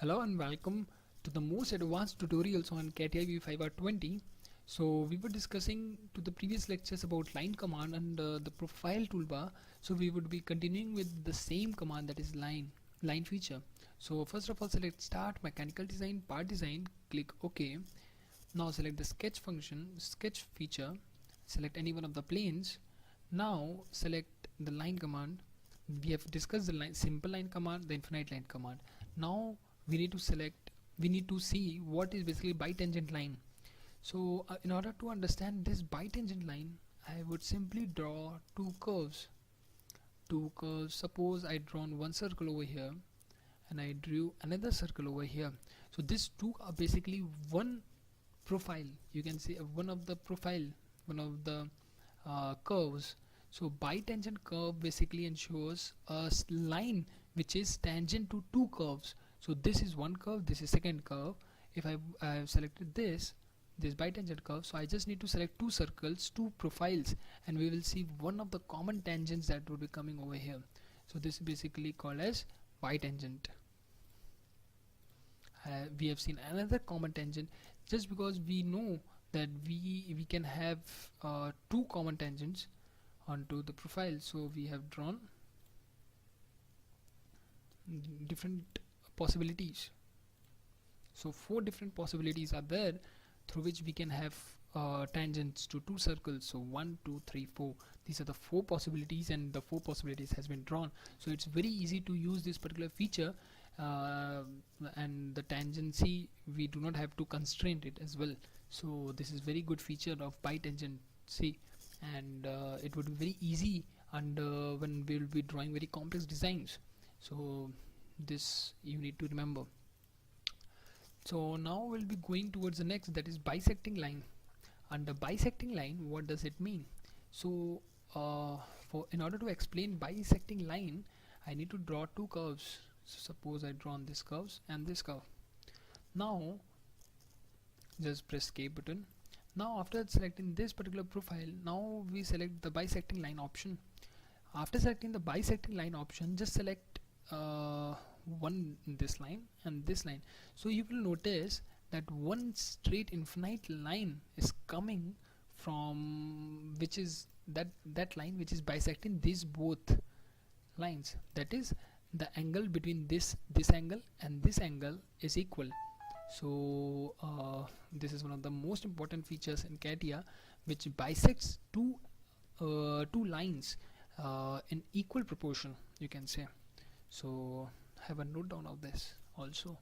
Hello and welcome to the most advanced tutorials on CATIA V5 R20. So we were discussing to the previous lectures about line command and the profile toolbar. So we would be continuing with the same command, that is line feature. So first of all, select start mechanical design part design, click OK. Now select the sketch function, sketch feature, select any one of the planes. Now select the line command. We have discussed the simple line command, the infinite line command. Now we need to see what is basically bitangent line. So in order to understand this bitangent line, I would simply draw two curves. Suppose I drawn one circle over here and I drew another circle over here. So these two are basically one profile. You can say one of the curves. So bitangent curve basically ensures a line which is tangent to two curves. So this is one curve, this is second curve. If I have selected this bitangent curve, so I just need to select two circles, two profiles, and we will see one of the common tangents that will be coming over here. So this is basically called as bitangent. We have seen another common tangent just because we know that we can have two common tangents onto the profile. So we have drawn different possibilities. So four different possibilities are there through which we can have tangents to two circles. So 1, 2, 3, 4. These are the four possibilities, and the four possibilities has been drawn. So it's very easy to use this particular feature, and the tangency, we do not have to constrain it as well. So this is very good feature of bitangency, and it would be very easy and when we will be drawing very complex designs. So this you need to remember. So now we'll be going towards the next, that is bisecting line. Under bisecting line, what does it mean? So in order to explain bisecting line, I need to draw two curves. So suppose I drawn this curves and this curve. Now just press escape button. Now after selecting this particular profile, now we select the bisecting line option. After selecting the bisecting line option, just select this line and this line. So you will notice that one straight infinite line is coming from which is that line which is bisecting these both lines. That is, the angle between this angle and this angle is equal. So this is one of the most important features in CATIA, which bisects two lines in equal proportion, you can say. So have a note down of this also.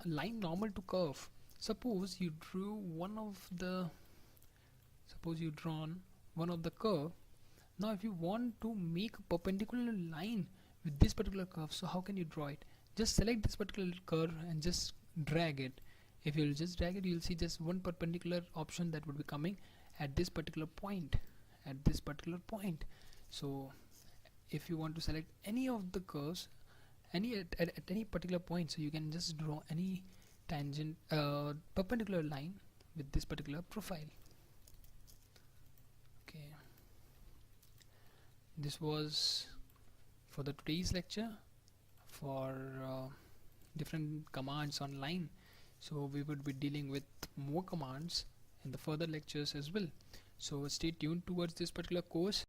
A line normal to curve. Suppose you drawn one of the curve. Now if you want to make a perpendicular line with this particular curve, so how can you draw it? Just select this particular curve and just drag it. If you'll just drag it, you'll see just one perpendicular option that would be coming at this particular point. So if you want to select any of the curves at any particular point, so you can just draw any tangent perpendicular line with this particular profile. Okay, this was for the today's lecture for different commands on line. So we would be dealing with more commands in the further lectures as well. So stay tuned towards this particular course.